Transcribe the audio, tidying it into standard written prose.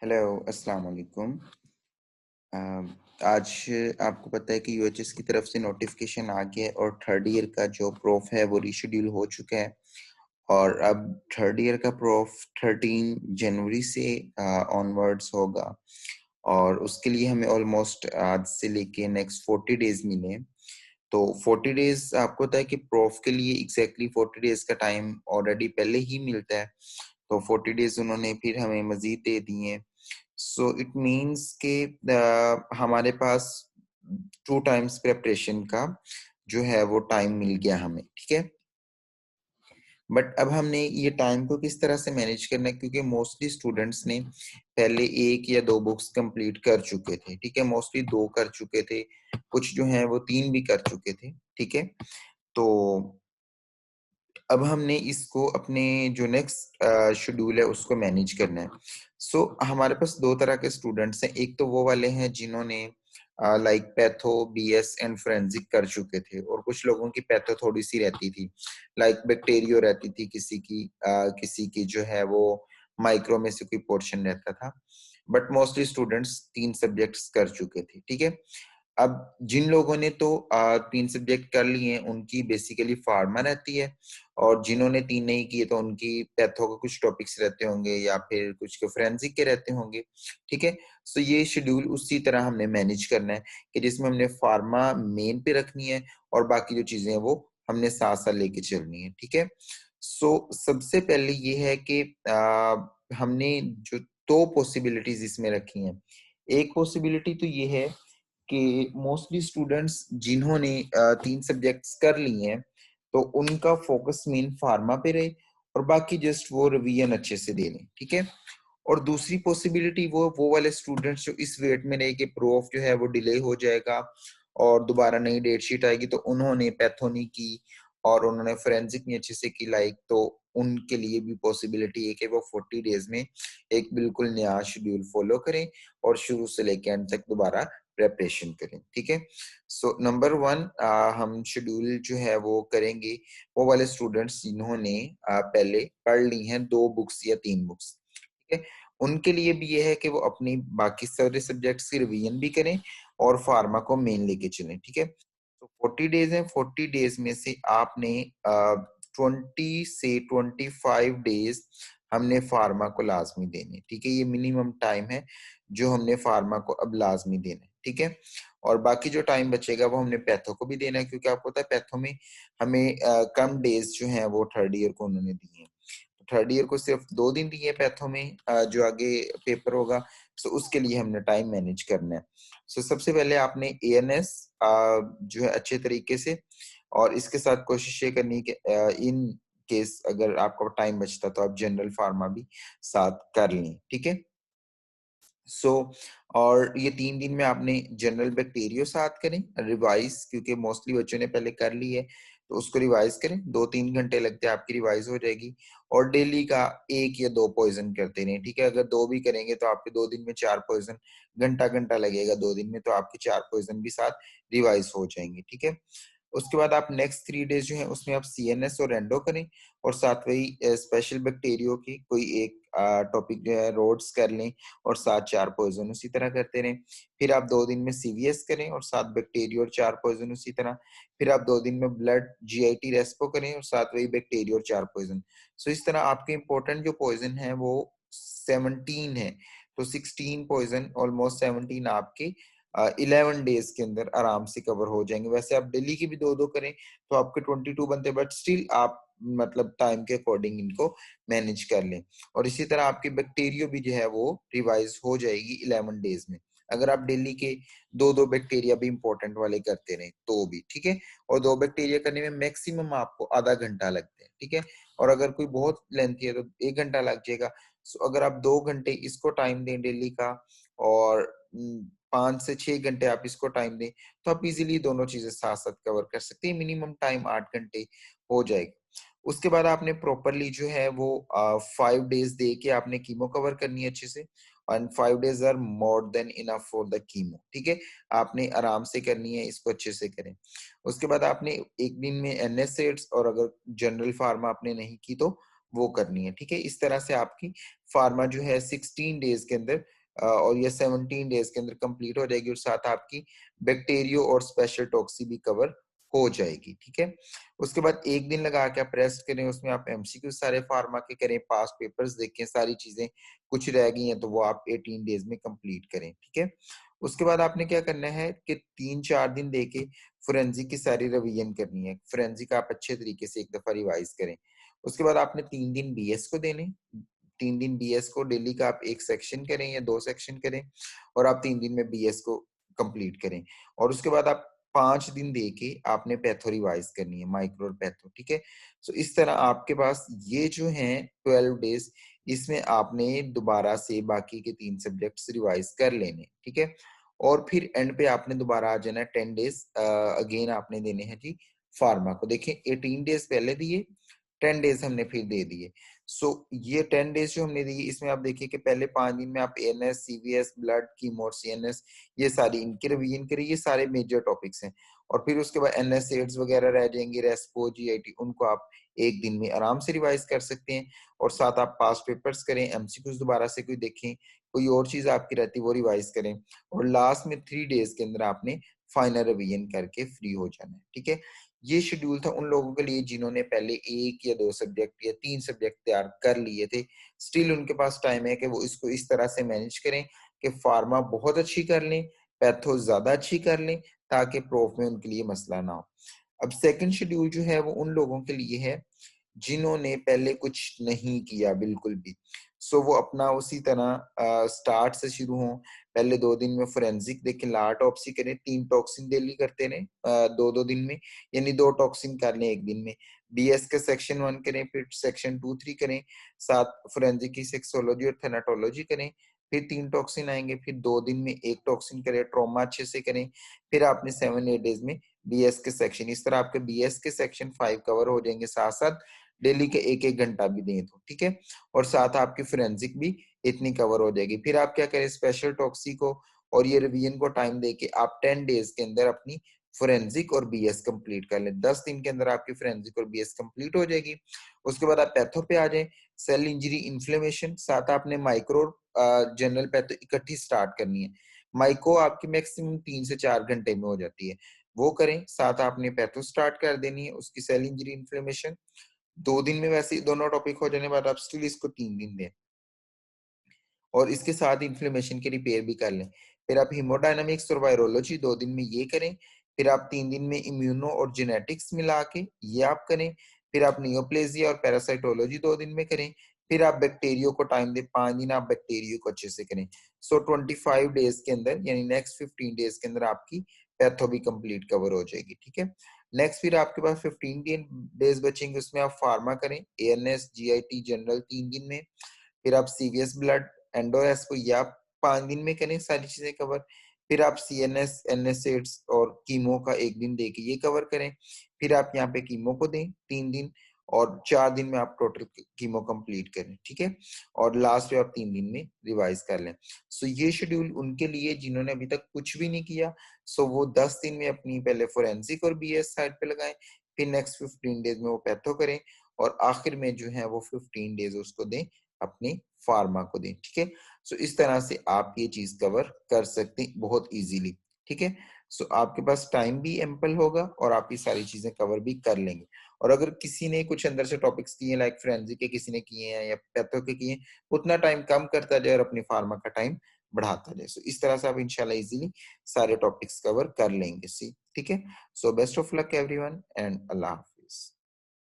Hello, अस्सलाम वालेकुम। अ, आज आपको पता है कि यूएचएस की तरफ से नोटिफिकेशन आ गया है और थर्ड ईयर का जो प्रोफ है वो रीशेड्यूल हो चुका है और अब थर्ड ईयर का प्रोफ 13 जनवरी से ऑनवर्ड्स होगा और उसके लिए हमें ऑलमोस्ट आज से लेके नेक्स्ट 40 डेज मिले हैं। तो 40 डेज आपको पता है कि प्रोफ के लिए एग्जैक्टली 40 डेज का टाइम ऑलरेडी पहले ही मिलता है, तो 40 डेज उन्होंने फिर हमें मजीद दे दिए हैं। सो इट मीन्स कि हमारे पास 2 टाइम्स प्रिपरेशन का जो है वो टाइम मिल गया हमें, ठीक है? बट अब हमने ये टाइम को किस तरह से मैनेज करना है, क्योंकि मोस्टली स्टूडेंट्स ने पहले 1 या 2 बुक्स कंप्लीट कर चुके थे, ठीक है? मोस्टली 2 कर चुके थे, कुछ जो हैं वो 3 भी कर चुके थे, ठीक है? तो अब हमने इसको अपने जो नेक्स्ट शेड्यूल है उसको मैनेज करना है। हमारे पास 2 तरह के स्टूडेंट्स हैं, एक तो वो वाले हैं जिन्होंने like patho, BS and forensic कर चुके थे और कुछ लोगों की पैथो थोड़ी-सी रहती थी, लाइक बैक्टीरियो रहती थी किसी की जो है वो माइक्रो में से कोई पोर्शन रहता था। बट मोस्टली स्टूडेंट्स 3 सब्जेक्ट्स कर चुके थे, ठीक है? अब जिन लोगों ने तो 3 सब्जेक्ट कर लिए हैं, उनकी बेसिकली फार्मा रहती है और जिन्होंने 3 नहीं किए तो उनकी पैथो के कुछ टॉपिक्स रहते होंगे या फिर कुछ के फोरेंसिक के रहते होंगे, ठीक है? ये शेड्यूल उसी तरह हमने मैनेज करना है कि जिसमें हमने फार्मा मेन पे रखनी है और बाकी जो चीज़ें हैं वो हमने साथ-साथ लेके चलनी है, ठीक है? सबसे पहले ये है कि हमने जो 2 पॉसिबिलिटीज़ इसमें रखी हैं। एक पॉसिबिलिटी तो ये है कि मोस्टली स्टूडेंट्स जिन्होंने 3 सब्जेक्ट्स कर लिए हैं, तो उनका फ़ोकस मेन फ़ार्मा पे रहे और बाकी जस्ट वो रिवीजन अच्छे से दे लें, ठीक है? और दूसरी पॉसिबिलिटी वो वाले स्टूडेंट्स जो इस वेट में रहे कि प्रूफ जो है वो डिले हो जाएगा और दोबारा नई डेट शीट आएगी, तो उन्होंने पैथो नहीं की और उन्होंने फोरेंसिक नहीं अच्छे से की लाइक, तो उनके लिए भी पॉसिबिलिटी है कि वो 40 डेज़ में एक बिल्कुल नया शेड्यूल फ़ॉलो करें और शुरू से लेके एंड तक दोबारा प्रिपरेशन करें, ठीक है? नंबर 1 हम शेड्यूल जो है वो करेंगे वो वाले स्टूडेंट्स जिन्होंने पहले पढ़ ली हैं 2 बुक्स या 3 बुक्स, ठीक है? उनके लिए भी ये है कि वो अपनी बाकी सारे सब्जेक्ट्स की रिवीजन भी करें और फार्मा को मेन लेके चलें, ठीक है? तो 40 डेज़ हैं, 40 डेज़ में से आपने 20 से 25 डेज़ हमने फार्मा को लाज़मी देने, ठीक है? ये मिनिमम टाइम है, जो हमने फार्मा को अब लाज़मी देना है, ठीक है? और बाकी जो टाइम बचेगा वो हमने पैथो को भी देना है, क्योंकि आपको पता है पैथो में हमें कम डेज़ जो हैं वो थर्ड ईयर को उन्होंने दिए हैं। थर्ड ईयर को सिर्फ 2 दिन दिए पैथो में, जो आगे पेपर होगा, उसके लिए हमने टाइम मैनेज करना है। सबसे पहले आपने एएनएस जो है अच्छे तरीके से और इसके साथ कोशिश ये करनी है कि इन केस अगर आपका टाइम बचता तो आप जनरल फार्मा भी साथ कर लें, ठीक है? सो और ये 3 दिन में आपने जनरल बैक्टीरियो साथ करें, रिवाइज़ क्योंकि मोस्टली बच्चों ने पहले कर ली है, तो उसको रिवाइज़ करें, 2-3 घंटे लगते हैं आपकी रिवाइज़ हो जाएगी और डेली का 1 या 2 पॉइज़न करते रहें, ठीक है? अगर 2 भी करेंगे तो आपके 2 दिन में 4 पॉइज़न, घंटा-घंटा लगेगा 2 दिन में, तो आपके 4 पॉइज़न भी साथ रिवाइज़ हो जाएँगे, ठीक है? उसके बाद आप नेक्स्ट 3 डेज़ जो हैं उसमें आप सीएनएस और एंडो करें और साथ वही स्पेशल बैक्टीरियो की कोई एक टॉपिक जो है रोड्स कर लें और साथ 4 पॉइज़न उसी तरह करते रहें। फिर आप 2 दिन में सीवीएस करें और साथ बैक्टीरिया और 4 पॉइज़न उसी तरह। फिर आप 2 दिन में ब्लड जीआईटी रेस्पो करें और साथ वही बैक्टीरिया और 4 पॉइज़न। इस तरह आपके इम्पोर्टेंट जो पॉइज़न हैं वो 17 है। तो 16 पॉइज़न ऑलमोस्ट 17 आपके 11 डेज़ के अंदर आराम से कवर हो जाएँगे। वैसे आप डेली की भी 2-2 करें तो आपके 22 बनते हैं, बट स्टिल आप मतलब टाइम के अकॉर्डिंग इनको मैनेज कर लें। और इसी तरह आपकी बैक्टीरिया भी जो है वो रिवाइज हो जाएगी 11 डेज में। अगर आप डेली के 2-2 बैक्टीरिया भी इम्पोर्टेंट वाले करते रहें तो भी, ठीक है? और 2 बैक्टीरिया करने में मैक्सिमम आपको आधा घंटा लगता है, ठीक है? और अगर कोई बहुत लेंथी है तो 1 घंटा लग जाएगा। अगर आप 2 घंटे इसको टाइम दें डेली का और 5 से 6 घंटे आप इसको टाइम दें, तो आप इज़िली दोनों चीज़ें साथ-साथ कवर कर सकते हैं। मिनिमम टाइम 8 घंटे हो जाएगा। उसके बाद आपने प्रॉपरली जो है वो 5 डेज़ दे के आपने कीमो कवर करनी है अच्छे से and 5 days are more than enough for the chemo, ठीक है? आपने आराम से करनी है, इसको अच्छे से करें। उसके बाद आपने 1 दिन में एनएसएड्स और अगर जनरल फार्मा आपने नहीं की तो वो करनी है, ठीक है। इस तरह से आपकी फार्मा जो है 16 डेज के अंदर और या 17 डेज के अंदर कंप्लीट हो जाएगी और साथ आपकी बैक्टीरियो और स्पेशल टॉक्सी भी कवर हो जाएगी, ठीक है। उसके बाद एक दिन लगा के आप रेस्ट करें, उसमें आप एमसीक्यू सारे फार्मा के करें, पास पेपर्स देखें, सारी चीजें कुछ रह गई हैं तो वो आप 18 डेज में कंप्लीट करें, ठीक है। उसके बाद आपने क्या करना है कि 3-4 दिन देके फोरेंसिक की सारी रिवीजन करनी है। फोरेंसिक आप अच्छे तरीके से एक दफा रिवाइज करें। उसके बाद आपने 3 दिन बीएस को देने, 3 दिन बीएस को डेली का आप एक सेक्शन करें या 2 सेक्शन करें और आप 3 दिन में बीएस को कंप्लीट करें। और उसके बाद आप 5 दिन दे के आपने पैथो रिवाइज करनी है, माइक्रो और पैथो, ठीक है। सो इस तरह आपके पास ये जो हैं 12 डेज, इसमें आपने दोबारा से बाकी के 3 सब्जेक्ट्स रिवाइज कर लेने, ठीक है। और फिर एंड पे आपने दोबारा आ जाना है, 10 डेज अगेन आपने देने हैं जी फार्मा को। देखें 18 डेज पहले दिए, 10 डेज हमने फिर दे दिए। सो ये 10 डेज जो हमने दिए, इसमें आप देखिए कि पहले 5 दिन में आप एएनएस, सीवीएस, ब्लड, कीमो और सीएनएस ये सारी इनकी रिवीजन करिए, ये सारे मेजर टॉपिक्स हैं। और फिर उसके बाद एनएस एड्स वगैरह रह जाएंगे, रेस्पो, जीआईटी, उनको आप एक दिन में आराम से रिवाइज कर सकते हैं। और साथ आप पास पेपर्स करें, एमसीक्यूज दोबारा से कोई देखें, कोई और चीज आपकी रहती है वो रिवाइज करें। और लास्ट में 3 डेज के अंदर आपने फाइनल रिवीजन करके फ्री हो जाना है, ठीक है। ये शेड्यूल था उन लोगों के लिए जिन्होंने पहले 1 या 2 सब्जेक्ट या 3 सब्जेक्ट तैयार कर लिए थे। स्टिल उनके पास टाइम है कि वो इसको इस तरह से मैनेज करें कि फार्मा बहुत अच्छी कर लें, पैथो ज्यादा अच्छी कर लें, ताकि प्रोफ में उनके लिए मसला ना हो। अब सेकंड शेड्यूल जो है वो उन लोगों के लिए है जिन्होंने पहले कुछ नहीं किया बिल्कुल भी। सो वो अपना उसी तरह स्टार्ट से शुरू हो। पहले 2 दिन में फोरेंसिक देखें, लाटॉप्सी करें, 3 टॉक्सिन डेली करते रहे 2-2 दिन में, यानी 2 टॉक्सिन कर लें एक दिन में। बीएस के सेक्शन 1 करें, फिर सेक्शन 2-3 करें, साथ फोरेंसिक की सेक्सोलॉजी और थेनाटोलॉजी करें, फिर 3 टॉक्सिन आएंगे, फिर 2 दिन में 1 टॉक्सिन करें, ट्रॉमा अच्छे से करें, फिर आपने 7-8 डेज में बीएस के सेक्शन, इस तरह आपके बीएस के सेक्शन 5 कवर हो जाएंगे। साथ साथ डेली के 1-1 घंटा भी दें तो, ठीक है। और साथ आपकी फोरेंसिक भी इतनी कवर हो जाएगी। फिर आप क्या करें, स्पेशल टॉक्सी को और ये रिवीजन को टाइम देके आप 10 डेज के अंदर अपनी फोरेंसिक और बीएस कंप्लीट कर लें। 10 दिन के अंदर आपकी फोरेंसिक और बीएस कंप्लीट हो जाएगी। उसके बाद आप पैथो पे आ जाएं, सेल इंजरी, इन्फ्लेमेशन, साथ आपने माइक्रो जनरल पैथो इकट्ठी स्टार्ट करनी है। माइको आपकी मैक्सिमम 3 से 4 घंटे में हो जाती है, वो करें। साथ आपने पैथो स्टार्ट कर देनी है, उसकी सेल इंजरी, इन्फ्लेमेशन 2 दिन में वैसे ही दोनों टॉपिक हो जाने बाद आप स्टिल इसको 3 दिन दें और इसके साथ इन्फ्लेमेशन की रिपेयर भी कर लें। फिर आप हीमोडायनामिक्स और वायरोलॉजी 2 दिन में ये करें। फिर आप 3 दिन में इम्यूनो और जेनेटिक्स मिला के ये आप करें। फिर आप नियोप्लेजिया और पैरासाइटोलॉजी 2 दिन में करें। फिर आप बैक्टीरियो को टाइम दें, 5 दिन आप बैक्टीरियो को अच्छे से करें। सो 25 डेज के अंदर यानी नेक्स्ट 15 डेज के अंदर आपकी पैथो भी कंप्लीट कवर हो जाएगी, ठीक है। नेक्स्ट फिर आपके पास 15 डेज बचेंगे, उसमें आप फार्मा करें, एएनएस, जीआईटी, जनरल 3 दिन में। फिर आप सीवीएस, ब्लड, एंडोएस को या 5 दिन में करें सारी चीजें कवर। फिर आप सीएनएस, एनएसएड्स और कीमो का एक दिन दे के ये कवर करें। फिर आप यहाँ पे कीमो को दें 3 दिन और 4 दिन में आप टोटल कीमो कंप्लीट करें, ठीक है। और लास्ट में आप 3 दिन में रिवाइज कर लें। सो ये शेड्यूल उनके लिए जिन्होंने अभी तक कुछ भी नहीं किया। सो वो 10 दिन में अपनी पहले फोरेंसिक और बीएस साइड पे लगाएं, फिर नेक्स्ट 15 डेज में वो पैथो करें और आखिर में जो है वो 15 डेज उसको दें अपनी फार्मा को दें, ठीक है। सो इस तरह से आप ये चीज कवर कर सकते हैं बहुत इजीली, ठीक है। सो आपके पास टाइम भी एम्पल होगा और आप ये सारी चीजें कवर भी कर लेंगे। और अगर किसी ने कुछ अंदर से टॉपिक्स किए लाइक फोरेंसिक के किसी ने किए हैं या पैथो के किए, उतना टाइम कम करता जाए और अपनी फार्मा का टाइम बढ़ाता जाए। सो इस तरह से आप इंशाल्लाह इजीली सारे टॉपिक्स कवर कर लेंगे, सी, ठीक है। So best of luck everyone and Allah Hafiz.